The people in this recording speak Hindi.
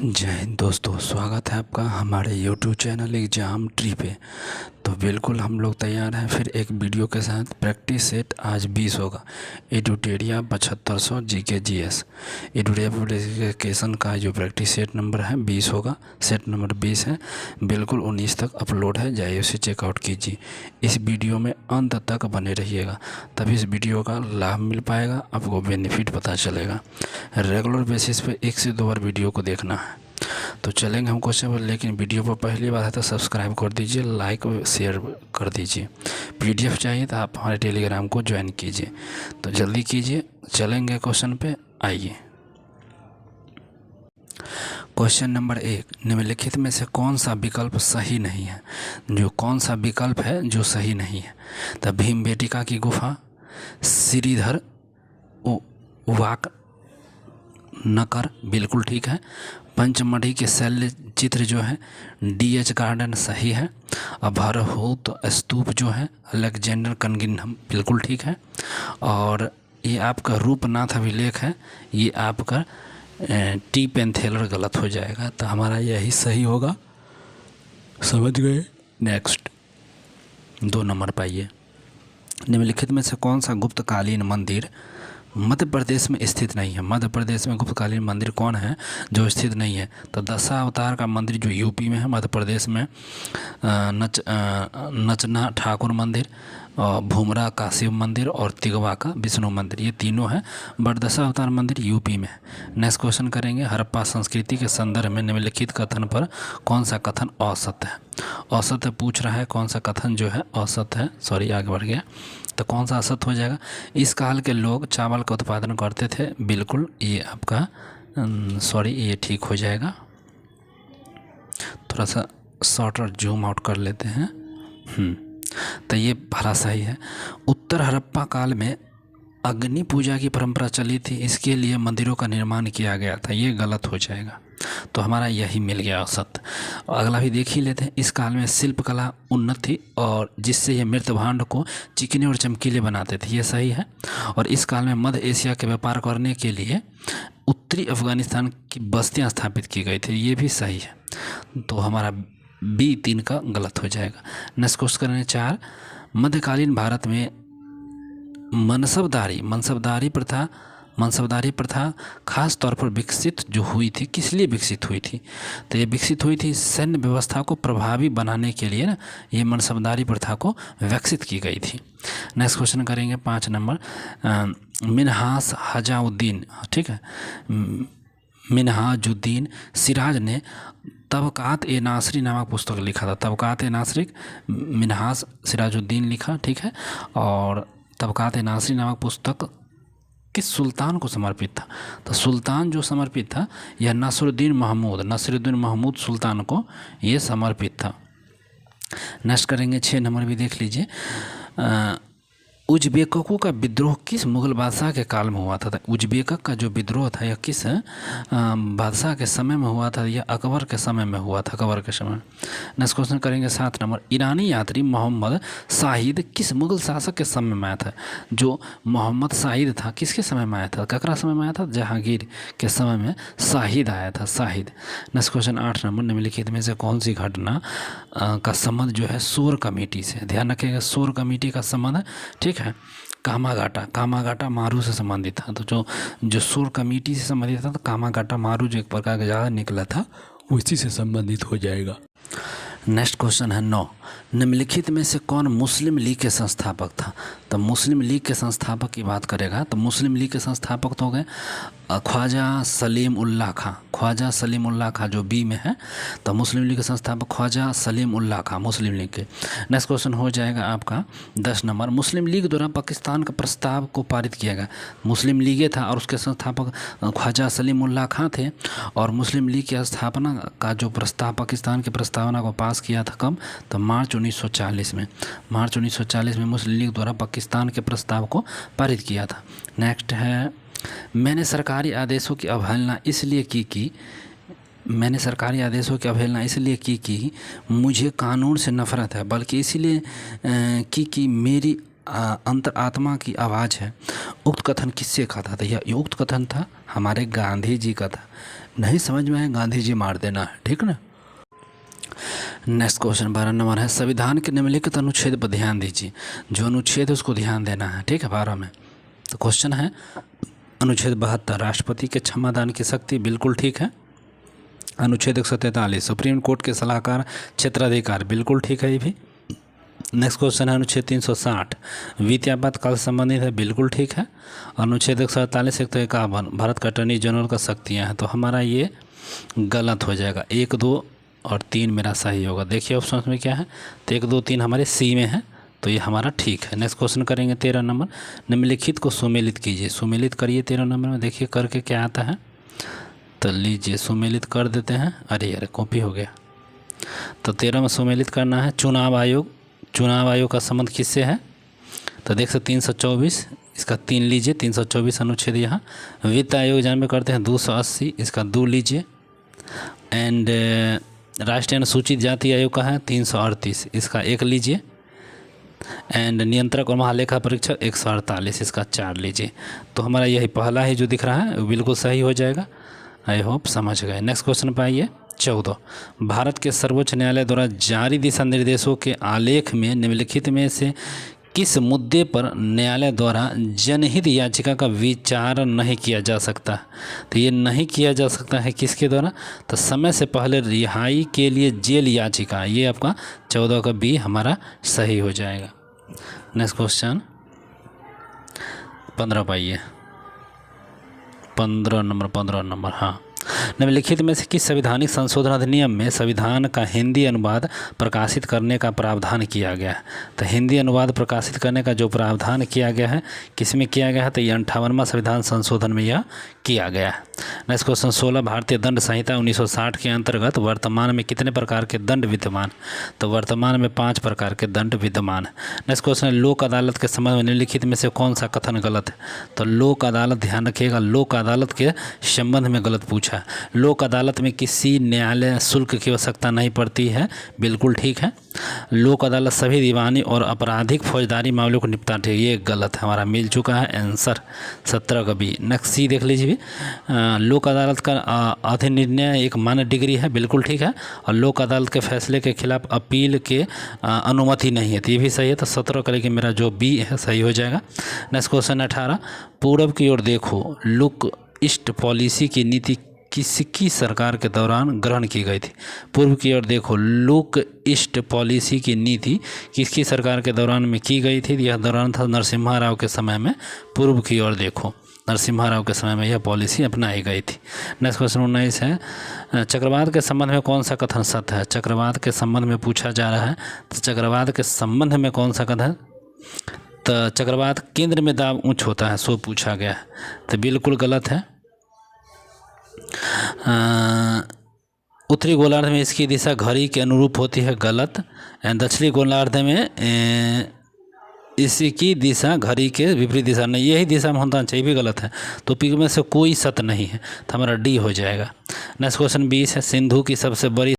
जय हिंद दोस्तों, स्वागत है आपका हमारे YouTube चैनल एग्ज़ाम ट्री पे। तो बिल्कुल हम लोग तैयार हैं फिर एक वीडियो के साथ। प्रैक्टिस सेट आज 20 होगा। एडुटेरिया 7500 GK GS एडुटेरिया का जो प्रैक्टिस सेट नंबर है 20 होगा। सेट नंबर 20 है, बिल्कुल 19 तक अपलोड है, जाइए उसे चेकआउट कीजिए। इस वीडियो में अंत तक बने रहिएगा, तभी इस वीडियो का लाभ मिल पाएगा, आपको बेनिफिट पता चलेगा। रेगुलर बेसिस पे 1 से 2 बार वीडियो को देखना है। तो चलेंगे हम क्वेश्चन पर, लेकिन वीडियो पर पहली बार है तो सब्सक्राइब कर दीजिए, लाइक और शेयर कर दीजिए। PDF चाहिए तो आप हमारे टेलीग्राम को ज्वाइन कीजिए। तो जल्दी कीजिए, चलेंगे क्वेश्चन पे। आइए, क्वेश्चन नंबर 1, निम्नलिखित में से कौन सा विकल्प सही नहीं है? जो कौन सा विकल्प है जो सही नहीं है? तो भीमबेटिका की गुफा, श्रीधर वाक नकर बिल्कुल ठीक है। पंचमढ़ी के शैल्य चित्र जो है DH गार्डन सही है। अभरहुत स्तूप जो है अलेक्जेंडर कनगिनहम बिल्कुल ठीक है। और ये आपका रूपनाथ अभिलेख है, ये आपका टी पेंथेलर गलत हो जाएगा, तो हमारा यही सही होगा। समझ गए? नेक्स्ट 2 नंबर पाइए। निम्नलिखित में से कौन सा गुप्तकालीन मंदिर मध्य प्रदेश में स्थित नहीं है? मध्य प्रदेश में गुप्तकालीन मंदिर कौन है जो स्थित नहीं है? तो दशावतार का मंदिर जो यूपी में है, मध्य प्रदेश में नचना ठाकुर मंदिर, भूमरा का शिव मंदिर और तिगवा का विष्णु मंदिर, ये तीनों है। बट दशावतार मंदिर यूपी में है। नेक्स्ट क्वेश्चन करेंगे। हड़प्पा संस्कृति के संदर्भ में निम्नलिखित कथन पर कौन सा कथन औसत है? औसत है पूछ रहा है, कौन सा कथन जो है औसत है? सॉरी, आगे बढ़ गया। तो कौन सा औसत हो जाएगा? इस काल के लोग चावल का उत्पादन करते थे, बिल्कुल ये आपका सॉरी ये ठीक हो जाएगा। थोड़ा सा शॉर्ट और जूम आउट कर लेते हैं। तो ये भला सही है। उत्तर हड़प्पा काल में अग्नि पूजा की परंपरा चली थी, इसके लिए मंदिरों का निर्माण किया गया था, ये गलत हो जाएगा। तो हमारा यही मिल गया औसत। अगला भी देख ही लेते हैं। इस काल में शिल्पकला उन्नत थी और जिससे ये मृत भांड को चिकने और चमकीले बनाते थे, ये सही है। और इस काल में मध्य एशिया के व्यापार करने के लिए उत्तरी अफगानिस्तान की बस्तियां स्थापित की गई थी, ये भी सही है। तो हमारा B3 का गलत हो जाएगा। नेक्स्ट क्वेश्चन करें 4, मध्यकालीन भारत में मनसबदारी प्रथा खास तौर पर विकसित जो हुई थी, किस लिए विकसित हुई थी? तो ये विकसित हुई थी सैन्य व्यवस्था को प्रभावी बनाने के लिए ना, ये मनसबदारी प्रथा को विकसित की गई थी। नेक्स्ट क्वेश्चन करेंगे 5 नंबर। मिन्हाज हजाउद्दीन, ठीक है, मिन्हाजुद्दीन सिराज ने तबकात ए नासरी नामक पुस्तक लिखा था। तबकात ए नासरी मिन्हाज सिराजुद्दीन लिखा, ठीक है। और तबकात ए नासरी नामक पुस्तक किस सुल्तान को समर्पित था? तो सुल्तान जो समर्पित था यह नसरुद्दीन महमूद सुल्तान को ये समर्पित था। नेक्स्ट करेंगे 6 नंबर भी देख लीजिए। उज़्बेकों का विद्रोह किस मुग़ल बादशाह के काल में हुआ था? उज़्बेक का जो विद्रोह था यह किस बादशाह के समय में हुआ था? यह अकबर के समय में हुआ था, अकबर के समय। नेक्स्ट क्वेश्चन करेंगे 7 नंबर। ईरानी यात्री मोहम्मद शाहिद किस मुग़ल शासक के समय में आया था? जो मोहम्मद शाहिद था किसके समय में आया था? ककरा समय में आया था? जहांगीर के समय में शाहिद आया था, शाहिद। Next question 8 number. निम्नलिखित में से कौन सी घटना का संबंध जो है शोर कमेटी से? ध्यान रखिएगा, शोर कमेटी का संबंध, ठीक है, कामागाटा मारू से संबंधित था। तो जो शोर कमेटी से संबंधित था, तो कामागाटा मारू जो एक प्रकार का ज़्यादा निकला था, उसी से संबंधित हो जाएगा। नेक्स्ट क्वेश्चन है 9, निम्नलिखित में से कौन मुस्लिम लीग के संस्थापक था? तो मुस्लिम लीग के संस्थापक की बात करेगा तो मुस्लिम लीग के संस्थापक तो हो गए ख्वाजा सलीम उल्लाह खां। ख्वाजा सलीम उल्लाह खां जो B में है, तो मुस्लिम लीग के संस्थापक ख्वाजा सलीम उल्लाह खां, मुस्लिम लीग के। नेक्स्ट क्वेश्चन हो जाएगा आपका 10 नंबर। मुस्लिम लीग द्वारा पाकिस्तान का प्रस्ताव को पारित किया गया। मुस्लिम लीग था और उसके संस्थापक ख्वाजा सलीम उल्लाह खां थे। और मुस्लिम लीग की स्थापना का जो प्रस्ताव, पाकिस्तान की प्रस्तावना को पास किया था कब? तो मार्च 1940 में। मार्च 1940 में मुस्लिम लीग द्वारा पाकिस्तान के प्रस्ताव को पारित किया था। नेक्स्ट है, मैंने सरकारी आदेशों की अवहेलना इसलिए की मुझे कानून से नफरत है, बल्कि इसलिए कि मेरी अंतर आत्मा की आवाज़ है। उक्त कथन किससे कहा था? यह उक्त कथन था हमारे गांधी जी का था। नहीं समझ में आए गांधी जी मार देना है, ठीक ना। नेक्स्ट क्वेश्चन 12 नंबर है, संविधान के निम्नलिखित अनुच्छेद पर ध्यान दीजिए। जो अनुच्छेद है उसको ध्यान देना है, ठीक है। 12 में तो क्वेश्चन है अनुच्छेद 72 राष्ट्रपति के क्षमादान की शक्ति, बिल्कुल ठीक है। अनुच्छेद 143 सुप्रीम कोर्ट के सलाहकार क्षेत्राधिकार, बिल्कुल ठीक है ये भी। नेक्स्ट क्वेश्चन है अनुच्छेद 360 वित्त आपातकाल से संबंधित है, बिल्कुल ठीक है। अनुच्छेद 148 151 भारत का अटॉर्नी जनरल का शक्तियाँ हैं, तो हमारा ये गलत हो जाएगा। 1, 2 और 3 मेरा सही होगा। देखिए ऑप्शन में क्या है, तो 1, 2, 3 हमारे सी में है, तो ये हमारा ठीक है। नेक्स्ट क्वेश्चन करेंगे 13 नंबर, निम्नलिखित को सुमेलित कीजिए। सुमेलित करिए 13 नंबर में, देखिए करके क्या आता है, तो लीजिए सुमेलित कर देते हैं। अरे यार कॉपी हो गया। तो 13 में सुमेलित करना है चुनाव आयोग। चुनाव आयोग का संबंध किससे है, तो देख सकते 324, इसका 3 लीजिए, 324 अनुच्छेद यहाँ। वित्त आयोग जानबे करते हैं 280, इसका 2 लीजिए। एंड राष्ट्रीय अनुसूचित जाति आयोग का है 338, इसका 1 लीजिए। एंड नियंत्रक और महालेखा परीक्षक 148, इसका 4 लीजिए। तो हमारा यही पहला ही जो दिख रहा है बिल्कुल सही हो जाएगा। आई होप समझ गए। नेक्स्ट क्वेश्चन पर आइए 14, भारत के सर्वोच्च न्यायालय द्वारा जारी दिशा निर्देशों के आलेख में निम्नलिखित में से किस मुद्दे पर न्यायालय द्वारा जनहित याचिका का विचार नहीं किया जा सकता। तो ये नहीं किया जा सकता है किसके द्वारा, तो समय से पहले रिहाई के लिए जेल याचिका। ये आपका 14 का बी हमारा सही हो जाएगा। नेक्स्ट क्वेश्चन 15 पाइए, 15 नंबर हाँ, निम्नलिखित में से किस संवैधानिक संशोधन अधिनियम में संविधान का हिंदी अनुवाद प्रकाशित करने का प्रावधान किया गया है। तो हिंदी अनुवाद प्रकाशित करने का जो प्रावधान किया गया है किस में किया गया है, तो ये 58वां संविधान संशोधन में यह किया गया है। नेक्स्ट क्वेश्चन 16, भारतीय दंड संहिता 1960 के अंतर्गत वर्तमान में कितने प्रकार के दंड विद्यमान, तो वर्तमान में 5 प्रकार के दंड विद्यमान है। नेक्स्ट क्वेश्चन है लोक अदालत के संबंध में निम्नलिखित में से कौन सा कथन गलत है, तो लोक अदालत, ध्यान रखिएगा लोक अदालत के संबंध में गलत पूछा। लोक अदालत में किसी न्यायालय शुल्क की आवश्यकता नहीं पड़ती है, बिल्कुल ठीक है। लोक अदालत सभी दीवानी और आपराधिक फौजदारी मामलों को निपटाती है, ये गलत है, हमारा मिल चुका है आंसर 17 का बी। नेक्स्ट सी देख लीजिए, लोक अदालत का अधिनिर्णय एक मान्य डिग्री है, बिल्कुल ठीक है। और लोक अदालत के फैसले के खिलाफ अपील के अनुमति नहीं है, तो ये भी सही है। तो 17 का लेकिन मेरा जो बी है सही हो जाएगा। नेक्स्ट क्वेश्चन 18, पूर्व की ओर देखो लुक ईस्ट पॉलिसी की नीति किसकी सरकार के दौरान ग्रहण की गई थी। पूर्व की ओर देखो लुक ईस्ट पॉलिसी की नीति किसकी सरकार के दौरान में की गई थी, यह दौरान था नरसिम्हा राव के समय में। पूर्व की ओर देखो नरसिम्हा राव के समय में यह पॉलिसी अपनाई गई थी। नेक्स्ट क्वेश्चन 19 है, चक्रवात के संबंध में कौन सा कथन सत्य है। चक्रवात के संबंध में पूछा जा रहा है, तो चक्रवात के संबंध में कौन सा कथन, तो चक्रवात केंद्र में दाब ऊंच होता है सो पूछा गया है, तो बिल्कुल गलत है। उत्तरी गोलार्ध में इसकी दिशा घड़ी के अनुरूप होती है, गलत। एंड दक्षिणी गोलार्ध में इसकी दिशा घड़ी के विपरीत दिशा नहीं, यही दिशा में होना चाहिए, भी गलत है। तो पी में से कोई सत्य नहीं है, तो हमारा डी हो जाएगा। नेक्स्ट क्वेश्चन 20 है, सिंधु की सबसे बड़ी